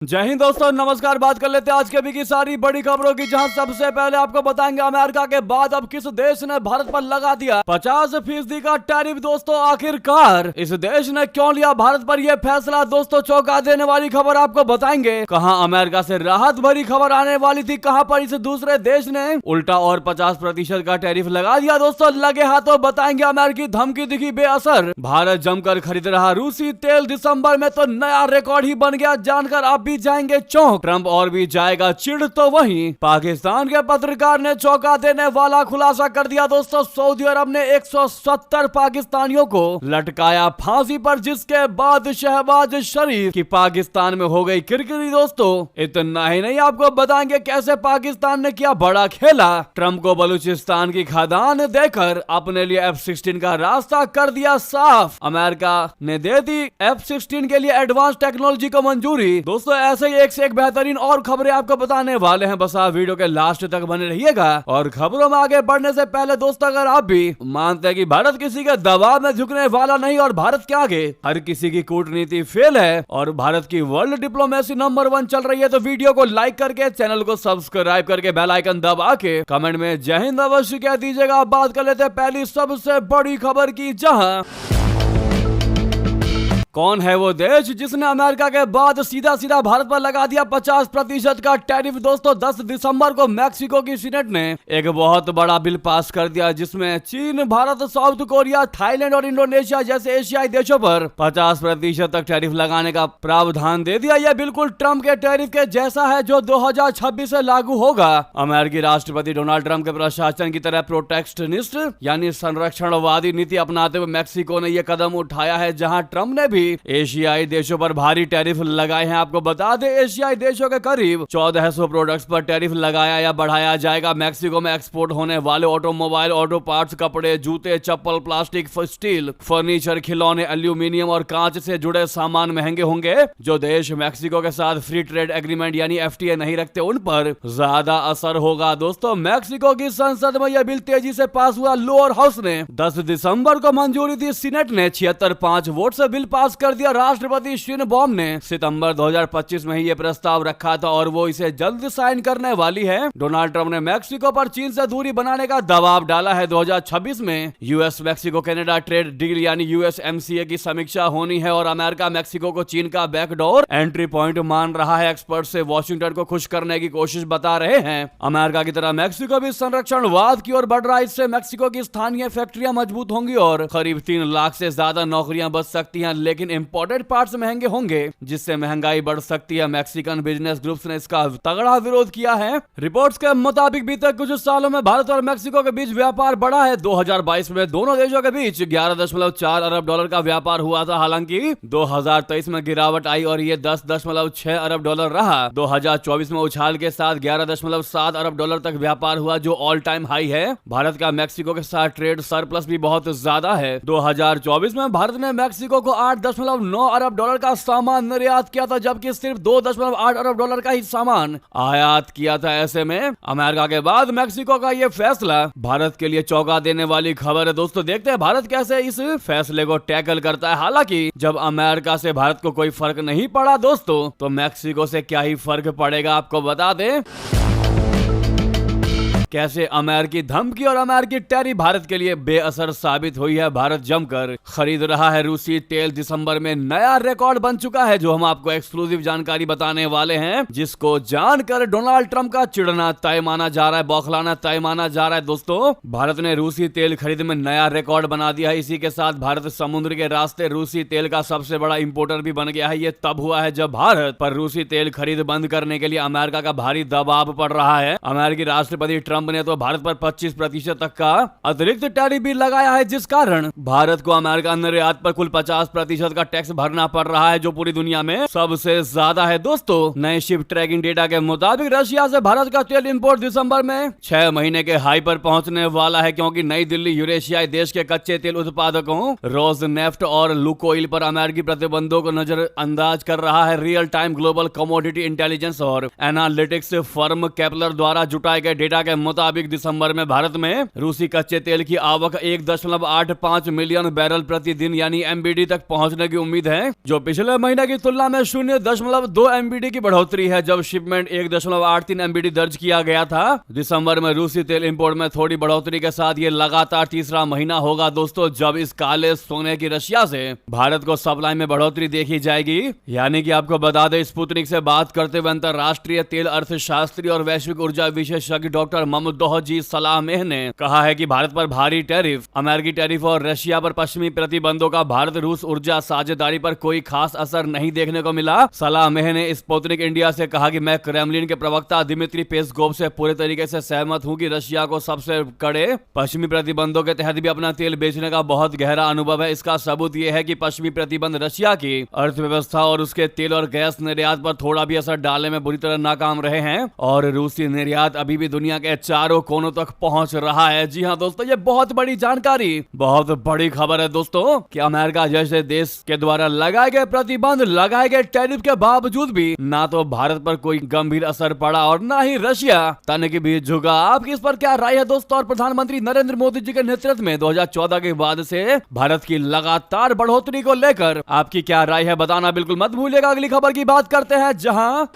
जय हिंद दोस्तों, नमस्कार। बात कर लेते हैं आज के भी की सारी बड़ी खबरों की, जहां सबसे पहले आपको बताएंगे अमेरिका के बाद अब किस देश ने भारत पर लगा दिया 50% का टैरिफ। दोस्तों आखिरकार इस देश ने क्यों लिया भारत पर यह फैसला? दोस्तों चौंका देने वाली खबर आपको बताएंगे। कहां अमेरिका से राहत भरी खबर आने वाली थी, कहां पर इस दूसरे देश ने उल्टा और 50% का टैरिफ लगा दिया। दोस्तों लगे हाथों बताएंगे अमेरिकी धमकी दिखी बेअसर, भारत जमकर खरीद रहा रूसी तेल। दिसंबर में तो नया रिकॉर्ड ही बन गया, जानकर आप भी जाएंगे चौंक। ट्रंप और भी जाएगा चिढ़। तो वहीं पाकिस्तान के पत्रकार ने चौंका देने वाला खुलासा कर दिया। दोस्तों सऊदी अरब ने 170 पाकिस्तानियों को लटकाया फांसी पर, जिसके बाद शहबाज शरीफ की पाकिस्तान में हो गई किरकिरी। दोस्तों इतना ही नहीं, आपको बताएंगे कैसे पाकिस्तान ने किया बड़ा खेला। ट्रंप को बलूचिस्तान की खदान देकर अपने लिए F-16 का रास्ता कर दिया साफ। अमेरिका ने दे दी F-16 के लिए एडवांस टेक्नोलॉजी को मंजूरी। दोस्तों ऐसे ही एक से एक बेहतरीन और खबरें आपको बताने वाले हैं, बस आप वीडियो के लास्ट तक बने रहिएगा। और खबरों में आगे बढ़ने से पहले दोस्तों, अगर आप भी मानते हैं कि भारत किसी के दबाव में झुकने वाला नहीं और भारत के आगे हर किसी की कूटनीति फेल है और भारत की वर्ल्ड डिप्लोमेसी नंबर 1 चल रही है, तो वीडियो को लाइक करके चैनल को सब्सक्राइब करके बेल आइकन दबा के कमेंट में जय हिंद अवश्य कह दीजिएगा। बात कर लेते हैं पहली सबसे बड़ी खबर की, जहां कौन है वो देश जिसने अमेरिका के बाद सीधा सीधा भारत पर लगा दिया 50% का टैरिफ। दोस्तों 10 दिसंबर को मैक्सिको की सीनेट ने एक बहुत बड़ा बिल पास कर दिया, जिसमें चीन, भारत, साउथ कोरिया, थाईलैंड और इंडोनेशिया जैसे एशियाई देशों पर 50% तक टैरिफ लगाने का प्रावधान दे दिया। यह बिल्कुल ट्रंप के टैरिफ के जैसा है जो 2026 से लागू होगा। अमेरिकी राष्ट्रपति डोनाल्ड ट्रंप के प्रशासन की तरह प्रोटेक्शनिस्ट यानी संरक्षणवादी नीति अपनाते हुए मैक्सिको ने यह कदम उठाया है, जहां ट्रंप ने भी एशियाई देशों पर भारी टैरिफ लगाए हैं। आपको बता दें एशियाई देशों के करीब 1400 प्रोडक्ट्स पर टैरिफ लगाया या बढ़ाया जाएगा। मैक्सिको में एक्सपोर्ट होने वाले ऑटोमोबाइल, ऑटो पार्ट्स, कपड़े, जूते, चप्पल, प्लास्टिक, स्टील, फर्नीचर, खिलौने, एल्यूमिनियम और कांच से जुड़े सामान महंगे होंगे। जो देश मैक्सिको के साथ फ्री ट्रेड एग्रीमेंट यानी FTA नहीं रखते, उन पर ज्यादा असर होगा। दोस्तों मैक्सिको की संसद में यह बिल तेजी से पास हुआ। लोअर हाउस ने 10 दिसंबर को मंजूरी दी, सीनेट ने 76-5 वोट से बिल पास कर दिया। राष्ट्रपति शिनबॉम ने सितंबर 2025 में ही यह प्रस्ताव रखा था और वो इसे जल्द साइन करने वाली है। डोनाल्ड ट्रंप ने मैक्सिको पर चीन से दूरी बनाने का दबाव डाला है। 2026 में US Mexico Canada trade deal यानी USMCA की समीक्षा होनी है और अमेरिका मैक्सिको को चीन का बैकडोर एंट्री पॉइंट मान रहा है। एक्सपर्ट से वॉशिंगटन को खुश करने की कोशिश बता रहे हैं। अमेरिका की तरह मैक्सिको भी संरक्षणवाद की ओर बढ़ रहा है। इससे मैक्सिको की स्थानीय फैक्ट्रियां मजबूत होंगी और करीब 3 लाख से ज्यादा नौकरियां बच सकती हैं, लेकिन इंपोर्टेड पार्ट्स महंगे होंगे, जिससे महंगाई बढ़ सकती है। मैक्सिकन बिजनेस ग्रुप्स ने इसका तगड़ा विरोध किया है। रिपोर्ट्स के मुताबिक बीते कुछ सालों में भारत और मैक्सिको के बीच व्यापार बढ़ा है। 2022 में दोनों देशों के बीच $11.4 अरब का व्यापार हुआ था। हालांकि 2023 में गिरावट आई और ये $10.6 अरब रहा। 2024 में उछाल के साथ $11.7 अरब तक व्यापार हुआ, जो ऑल टाइम हाई है। भारत का मैक्सिको के साथ ट्रेड सरप्लस भी बहुत ज्यादा है। 2024 में भारत ने मैक्सिको को $8.9 अरब का सामान निर्यात किया था, जबकि सिर्फ $2.8 अरब का ही सामान आयात किया था। ऐसे में अमेरिका के बाद मैक्सिको का यह फैसला भारत के लिए चौंका देने वाली खबर है। दोस्तों देखते हैं भारत कैसे इस फैसले को टैकल करता है। हालांकि जब अमेरिका से भारत को कोई फर्क नहीं पड़ा दोस्तों, तो मैक्सिको से क्या ही फर्क पड़ेगा, आपको बता दें कैसे अमेरिकी धमकी और अमेरिकी टैरिफ भारत के लिए बेअसर साबित हुई है। भारत जमकर खरीद रहा है रूसी तेल। दिसंबर में नया रिकॉर्ड बन चुका है, जो हम आपको एक्सक्लूसिव जानकारी बताने वाले हैं, जिसको जानकर डोनाल्ड ट्रंप का चिढ़ना तय माना जा रहा है, बौखलाना तय माना जा रहा है। दोस्तों भारत ने रूसी तेल खरीद में नया रिकॉर्ड बना दिया है। इसी के साथ भारत समुद्र के रास्ते रूसी तेल का सबसे बड़ा इंपोर्टर भी बन गया है। ये तब हुआ है जब भारत पर रूसी तेल खरीद बंद करने के लिए अमेरिका का भारी दबाव पड़ रहा है। अमेरिकी राष्ट्रपति ट्रंप ने तो भारत पर 25% तक का अतिरिक्त टैरिफ भी लगाया है, जिस कारण भारत को अमेरिका निर्यात पर कुल 50% का टैक्स भरना पड़ रहा है, जो पूरी दुनिया में सबसे ज्यादा है। दोस्तों नए शिप ट्रैकिंग डेटा के मुताबिक रशिया से भारत का तेल इंपोर्ट दिसंबर में 6 महीने के हाई पर पहुंचने वाला है, क्योंकि नई दिल्ली यूरेशियाई देश के कच्चे तेल उत्पादकों रोजनेफ्ट और लुकोइल पर अमेरिकी प्रतिबंधों को नजरअंदाज कर रहा है। Real time global commodity intelligence और एनालिटिक्स फर्म केपलर द्वारा जुटाए गए डेटा के मुताबिक दिसंबर में भारत में रूसी कच्चे तेल की आवक 1.85 मिलियन बैरल प्रतिदिन यानी MBD तक पहुंचने की उम्मीद है, जो पिछले महीने की तुलना में 0.2 MBD की बढ़ोतरी है, जब शिपमेंट 1.83 MBD दर्ज किया गया था। दिसंबर में रूसी तेल इंपोर्ट में थोड़ी बढ़ोतरी के साथ ये लगातार तीसरा महीना होगा दोस्तों जब इस काले सोने की रशिया से भारत को सप्लाई में बढ़ोतरी देखी जाएगी। यानी कि आपको बता दें, स्पुतनिक से बात करते हुए अंतरराष्ट्रीय तेल अर्थशास्त्री और वैश्विक ऊर्जा विशेषज्ञ डॉक्टर ममदोहजी सलामेह ने कहा है कि भारत पर भारी टैरिफ, अमेरिकी टैरिफ और रशिया पर पश्चिमी प्रतिबंधों का भारत रूस ऊर्जा साझेदारी पर कोई खास असर नहीं देखने को मिला। सलामेह ने स्पुतनिक इंडिया से कहा कि मैं क्रेमलिन के प्रवक्ता दिमित्री पेस्कोव से पूरे तरीके से सहमत हूं कि रशिया को सबसे कड़े पश्चिमी प्रतिबंधों के तहत भी अपना तेल बेचने का बहुत गहरा अनुभव है। इसका सबूत यह है कि पश्चिमी प्रतिबंध रशिया की अर्थव्यवस्था और उसके तेल और गैस निर्यात पर थोड़ा भी असर डालने में बुरी तरह नाकाम रहे हैं और रूसी निर्यात अभी भी दुनिया के चारों कोनों तक पहुंच रहा है। जी हां दोस्तों, ये बहुत बड़ी जानकारी, बहुत बड़ी खबर है दोस्तों कि अमेरिका जैसे देश के द्वारा लगाए गए प्रतिबंध, लगाए गए टैरिफ के बावजूद भी ना तो भारत पर कोई गंभीर असर पड़ा और ना ही रशिया तनिक भी झुका। आपकी इस पर क्या राय है दोस्तों? और प्रधानमंत्री नरेंद्र मोदी जी के नेतृत्व में 2014 के बाद से भारत की लगातार बढ़ोतरी को लेकर आपकी क्या राय है, बताना बिल्कुल मत भूलिएगा। अगली खबर की बात करते हैं, जहां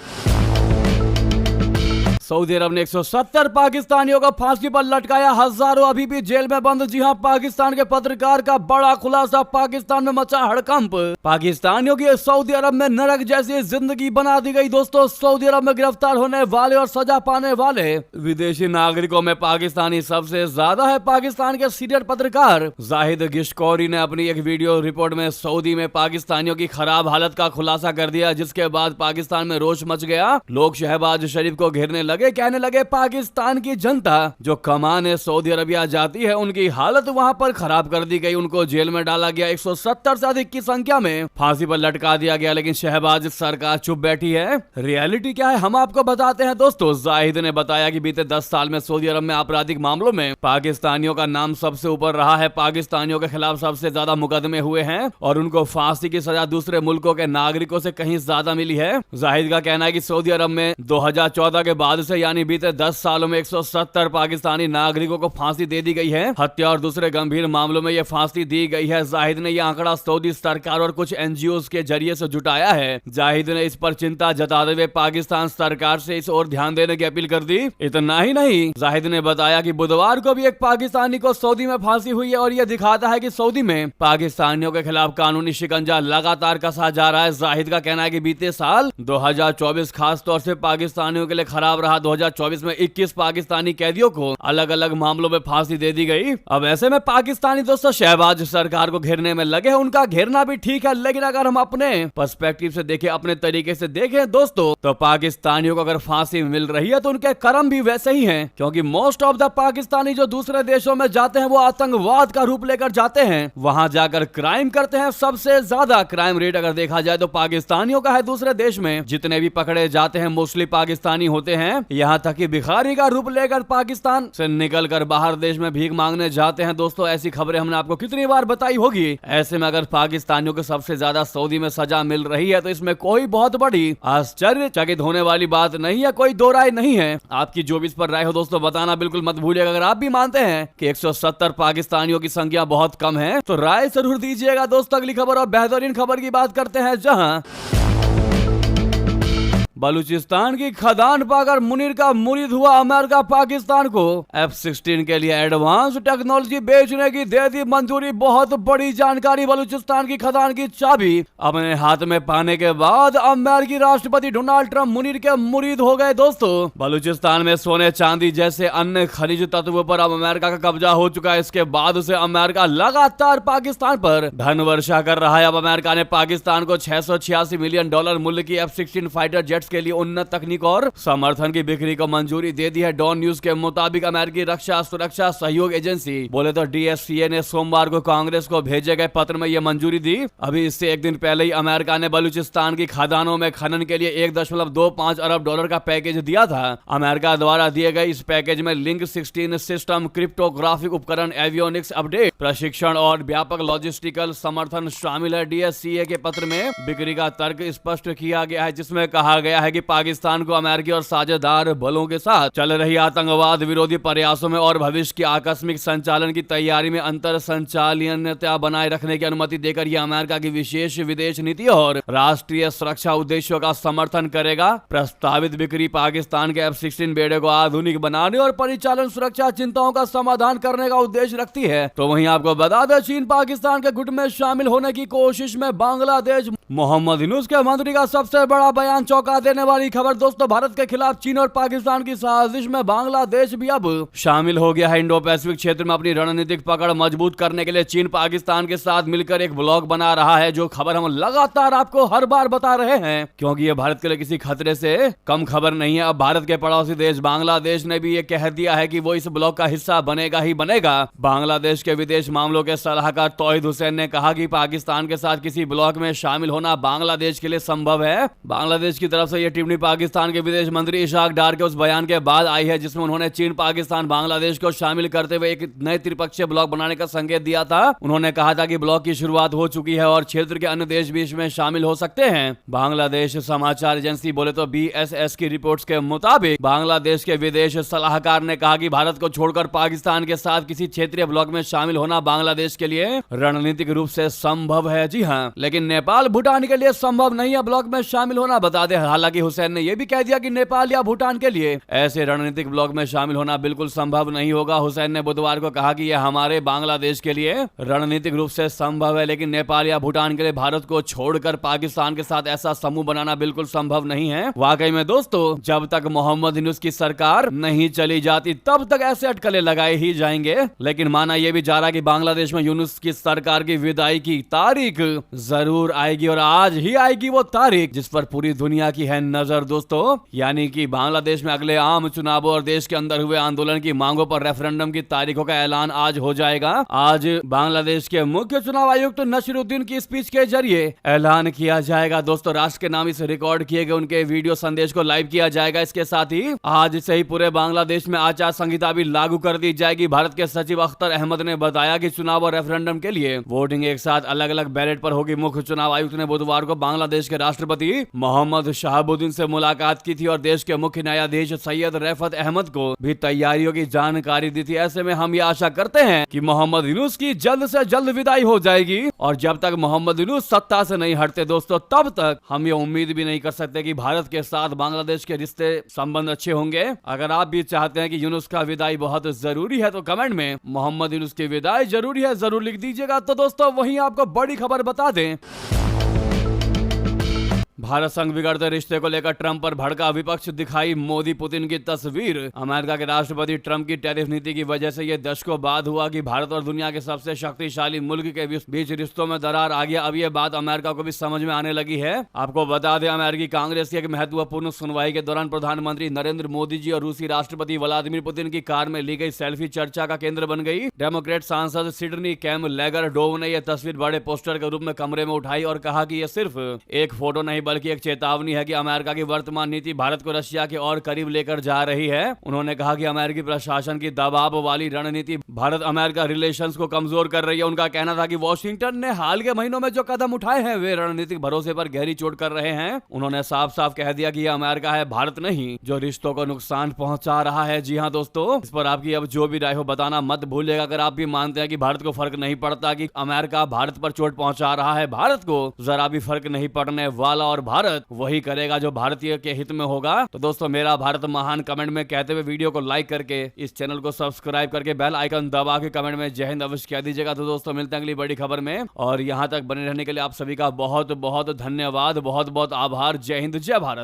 सऊदी अरब ने 170 पाकिस्तानियों को फांसी पर लटकाया, हजारों अभी भी जेल में बंद। जी हां, पाकिस्तान के पत्रकार का बड़ा खुलासा, पाकिस्तान में मचा हड़कंप। पाकिस्तानियों की सऊदी अरब में नरक जैसी जिंदगी बना दी गई दोस्तों। सऊदी अरब में गिरफ्तार होने वाले और सजा पाने वाले विदेशी नागरिकों में पाकिस्तानी सबसे ज्यादा है। पाकिस्तान के सीनियर पत्रकार जाहिद गिशकौरी ने अपनी एक वीडियो रिपोर्ट में सऊदी में पाकिस्तानियों की खराब हालत का खुलासा कर दिया, जिसके बाद पाकिस्तान में रोष मच गया। लोग शहबाज शरीफ को घेरने लगे, कहने लगे पाकिस्तान की जनता जो कमाने सऊदी अरबिया जाती है उनकी हालत वहां पर खराब कर दी गई, उनको जेल में डाला गया, 170 से अधिक की संख्या में फांसी पर लटका दिया गया। लेकिन शहबाज सरकार चुप बैठी है। रियलिटी क्या है हम आपको बताते हैं दोस्तों। जाहिद ने बताया कि बीते 10 साल में सऊदी अरब में आपराधिक मामलों में पाकिस्तानियों का नाम सबसे ऊपर रहा है। पाकिस्तानियों के खिलाफ सबसे ज्यादा मुकदमे हुए हैं और उनको फांसी की सजा दूसरे मुल्कों के नागरिकों से कहीं ज्यादा मिली है। जाहिद का कहना है कि सऊदी अरब में 2014 के बाद से यानी बीते 10 सालों में 170 पाकिस्तानी नागरिकों को फांसी दे दी गई है। हत्या और दूसरे गंभीर मामलों में यह फांसी दी गई है। जाहिद ने यह आंकड़ा सऊदी सरकार और कुछ एनजीओ के जरिए से जुटाया है। जाहिद ने इस पर चिंता जताते हुए पाकिस्तान सरकार से इस ओर ध्यान देने की अपील कर दी। इतना ही नहीं, जाहिद ने बताया कि बुधवार को भी एक पाकिस्तानी को सऊदी में फांसी हुई है और यह दिखाता है कि सऊदी में पाकिस्तानियों के खिलाफ कानूनी शिकंजा लगातार कसा जा रहा है। जाहिद का कहना है कि बीते साल 2024 खास तौर से पाकिस्तानियों के लिए खराब रहा। 2024 में 21 पाकिस्तानी कैदियों को अलग अलग मामलों में फांसी दे दी गई। अब ऐसे में पाकिस्तानी दोस्तों शहबाज सरकार को घेरने में लगे हैं। उनका घेरना भी ठीक है, लेकिन अगर हम अपने पर्सपेक्टिव से देखें, अपने तरीके से देखें दोस्तों, तो पाकिस्तानियों को अगर फांसी मिल रही है तो उनके कर्म भी वैसे ही हैं, क्योंकि मोस्ट ऑफ द पाकिस्तानी जो दूसरे देशों में जाते हैं वो आतंकवाद का रूप लेकर जाते हैं, वहां जाकर क्राइम करते हैं। सबसे ज्यादा क्राइम रेट अगर देखा जाए तो पाकिस्तानियों का है। दूसरे देश में जितने भी पकड़े जाते हैं मोस्टली पाकिस्तानी होते हैं। यहाँ तक कि भिखारी का रूप लेकर पाकिस्तान से निकलकर बाहर देश में भीख मांगने जाते हैं। दोस्तों ऐसी खबरें हमने आपको कितनी बार बताई होगी। ऐसे में अगर पाकिस्तानियों को सबसे ज्यादा सऊदी में सजा मिल रही है तो इसमें कोई बहुत बड़ी आश्चर्यचकित होने वाली बात नहीं है, कोई दो राय नहीं है। आपकी जो भी इस पर राय हो दोस्तों बताना बिल्कुल मत भूलिएगा। अगर आप भी मानते हैं कि 170 पाकिस्तानियों की संख्या बहुत कम है तो राय जरूर दीजिएगा दोस्तों। अगली खबर और बेहतरीन खबर की बात करते हैं, जहां बलूचिस्तान की खदान पाकर मुनीर का मुरीद हुआ अमेरिका पाकिस्तान को F-16 के लिए एडवांस टेक्नोलॉजी बेचने की दे दी मंजूरी। बहुत बड़ी जानकारी। बलूचिस्तान की खदान की चाबी अपने हाथ में पाने के बाद अमेरिकी राष्ट्रपति डोनाल्ड ट्रंप मुनीर के मुरीद हो गए। दोस्तों बलूचिस्तान में सोने चांदी जैसे अन्य खनिज तत्वों पर अब अमेरिका का कब्जा हो चुका है। इसके बाद से अमेरिका लगातार पाकिस्तान पर धन वर्षा कर रहा है। अब अमेरिका ने पाकिस्तान को $686 मिलियन मूल्य की F-16 फाइटर जेट के लिए उन्नत तकनीक और समर्थन की बिक्री को मंजूरी दे दी है। डॉन न्यूज के मुताबिक अमेरिकी रक्षा सुरक्षा सहयोग एजेंसी बोले तो DSCA ने सोमवार को कांग्रेस को भेजे गए पत्र में यह मंजूरी दी। अभी इससे एक दिन पहले ही अमेरिका ने बलूचिस्तान की खदानों में खनन के लिए $1.25 अरब का पैकेज दिया था। अमेरिका द्वारा दिए गए इस पैकेज में लिंक 16 सिस्टम, क्रिप्टोग्राफिक उपकरण, एवियोनिक्स अपडेट, प्रशिक्षण और व्यापक लॉजिस्टिकल समर्थन शामिल है। DSCA के पत्र में बिक्री का तर्क स्पष्ट किया गया है, जिसमें कहा गया गया है कि पाकिस्तान को अमेरिकी और साझेदार बलों के साथ चल रही आतंकवाद विरोधी प्रयासों में और भविष्य के आकस्मिक संचालन की तैयारी में अंतर संचालनीयता बनाए रखने की अनुमति देकर यह अमेरिका की विशेष विदेश नीति और राष्ट्रीय सुरक्षा उद्देश्यों का समर्थन करेगा। प्रस्तावित बिक्री पाकिस्तान के F-16 बेड़े को आधुनिक बनाने और परिचालन सुरक्षा चिंताओं का समाधान करने का उद्देश्य रखती है। तो वहीं आपको बता दें, चीन पाकिस्तान के गुट में शामिल होने की कोशिश में बांग्लादेश। मोहम्मद यूनुस के मंत्री का सबसे बड़ा बयान, चौंका देने वाली खबर दोस्तों। भारत के खिलाफ चीन और पाकिस्तान की साजिश में बांग्लादेश भी अब शामिल हो गया है। इंडो पैसिफिक क्षेत्र में अपनी रणनीतिक पकड़ मजबूत करने के लिए चीन पाकिस्तान के साथ मिलकर एक ब्लॉक बना रहा है, जो खबर हम लगातार आपको हर बार बता रहे हैं, क्योंकि ये भारत के लिए किसी खतरे से कम खबर नहीं है। अब भारत के पड़ोसी देश बांग्लादेश ने भी ये कह दिया है कि वो इस ब्लॉक का हिस्सा बनेगा ही बनेगा। बांग्लादेश के विदेश मामलों के सलाहकार तौहीद हुसैन ने कहा कि पाकिस्तान के साथ किसी ब्लॉक में शामिल होना बांग्लादेश के लिए संभव है। बांग्लादेश की तरफ से यह टिप्पणी पाकिस्तान के विदेश मंत्री इशाक डार के उस बयान के बाद आई है, जिसमें उन्होंने चीन पाकिस्तान बांग्लादेश को शामिल करते हुए एक नए त्रिपक्षीय ब्लॉक बनाने का संकेत दिया था। उन्होंने कहा था कि ब्लॉक की शुरुआत हो चुकी है और क्षेत्र के अन्य देश भी इसमें शामिल हो सकते हैं। बांग्लादेश समाचार एजेंसी बोले तो BSS की रिपोर्ट्स के मुताबिक बांग्लादेश के विदेश सलाहकार ने कहा कि भारत को छोड़कर पाकिस्तान के साथ किसी क्षेत्रीय ब्लॉक में शामिल होना बांग्लादेश के लिए रणनीतिक रूप से संभव है। जी हाँ, लेकिन नेपाल भूटान के लिए संभव नहीं है ब्लॉक में शामिल होना, बता दें। हालांकि हुसैन ने यह भी कह दिया कि नेपाल या भूटान के लिए ऐसे रणनीतिक ब्लॉक में शामिल होना बिल्कुल संभव नहीं होगा। हुसैन ने बुधवार को कहा कि यह हमारे बांग्लादेश के लिए रणनीतिक रूप से संभव है, लेकिन नेपाल या भूटान के लिए भारत को छोड़कर पाकिस्तान के साथ ऐसा समूह बनाना बिल्कुल संभव नहीं है। वाकई में दोस्तों, जब तक मोहम्मद यूनुस की सरकार नहीं चली जाती तब तक ऐसे अटकलें लगाए ही जाएंगे। लेकिन माना यह भी जा रहा है कि बांग्लादेश में यूनुस की सरकार की विदाई की तारीख जरूर आएगी, और आज ही आएगी वो तारीख जिस पर पूरी दुनिया की है नजर दोस्तों। यानी कि बांग्लादेश में अगले आम चुनावों और देश के अंदर हुए आंदोलन की मांगों पर रेफरेंडम की तारीखों का ऐलान आज हो जाएगा। आज बांग्लादेश के मुख्य चुनाव आयुक्त नसीरुद्दीन की स्पीच के जरिए ऐलान किया जाएगा दोस्तों। राष्ट्र के नाम से रिकॉर्ड किए गए उनके वीडियो संदेश को लाइव किया जाएगा। इसके साथ ही आज से ही पूरे बांग्लादेश में आचार संहिता भी लागू कर दी जाएगी। भारत के सचिव अख्तर अहमद ने बताया कि चुनाव और रेफरेंडम के लिए वोटिंग एक साथ अलग अलग बैलेट पर होगी। मुख्य चुनाव आयुक्त ने बुधवार को बांग्लादेश के राष्ट्रपति मोहम्मद शहाबुद्दीन से मुलाकात की थी और देश के मुख्य न्यायाधीश सैयद रफत अहमद को भी तैयारियों की जानकारी दी थी। ऐसे में हम ये आशा करते हैं कि मोहम्मद यूनुस की जल्द से जल्द विदाई हो जाएगी, और जब तक मोहम्मद यूनुस सत्ता से नहीं हटते दोस्तों, तब तक हम ये उम्मीद भी नहीं कर सकते कि भारत के साथ बांग्लादेश के रिश्ते संबंध अच्छे होंगे। अगर आप भी चाहते हैं कि यूनुस का विदाई बहुत जरूरी है तो कमेंट में मोहम्मद यूनुस की विदाई जरूरी है जरूर लिख दीजिएगा। तो दोस्तों, वहीं आपको बड़ी खबर बता दें, भारत संग बिगड़ते रिश्ते को लेकर ट्रंप पर भड़का विपक्ष, दिखाई मोदी पुतिन की तस्वीर। अमेरिका के राष्ट्रपति ट्रंप की टैरिफ नीति की वजह से यह दशकों बाद हुआ कि भारत और दुनिया के सबसे शक्तिशाली मुल्क के बीच रिश्तों में दरार आ गया। अब यह बात अमेरिका को भी समझ में आने लगी है। आपको बता दें, अमेरिकी कांग्रेस की एक महत्वपूर्ण सुनवाई के दौरान प्रधानमंत्री नरेंद्र मोदी जी और रूसी राष्ट्रपति व्लादिमीर पुतिन की कार में ली गई सेल्फी चर्चा का केंद्र बन गई। डेमोक्रेट सांसद सिडनी कैम लेगर डोव ने यह तस्वीर बड़े पोस्टर के रूप में कमरे में उठाई और कहा कि यह सिर्फ एक फोटो नहीं बल्कि एक चेतावनी है कि अमेरिका की वर्तमान नीति भारत को रशिया के और करीब लेकर जा रही है। उन्होंने कहा कि अमेरिकी प्रशासन की दबाव वाली रणनीति भारत अमेरिका रिलेशंस को कमजोर कर रही है। उनका कहना था कि वॉशिंगटन ने हाल के महीनों में जो कदम उठाए हैं वे रणनीतिक भरोसे पर गहरी चोट कर रहे हैं। उन्होंने साफ साफ कह दिया कि यह अमेरिका है, भारत नहीं, जो रिश्तों को नुकसान पहुंचा रहा है। जी हाँ दोस्तों, इस पर आपकी अब जो भी राय हो बताना मत भूलिएगा। अगर आप भी मानते हैं कि भारत को फर्क नहीं पड़ता कि अमेरिका भारत पर चोट पहुंचा रहा है, भारत को जरा भी फर्क नहीं पड़ने वाला और भारत वही करेगा जो भारतीय के हित में होगा। तो दोस्तों, मेरा भारत महान कमेंट में कहते हुए वीडियो को लाइक करके इस चैनल को सब्सक्राइब करके बेल आइकन दबा के कमेंट में जय हिंद अवश्य कह दीजिएगा। तो दोस्तों, मिलते हैं अगली बड़ी खबर में, और यहां तक बने रहने के लिए आप सभी का बहुत बहुत धन्यवाद, बहुत बहुत आभार। जय हिंद, जय भारत।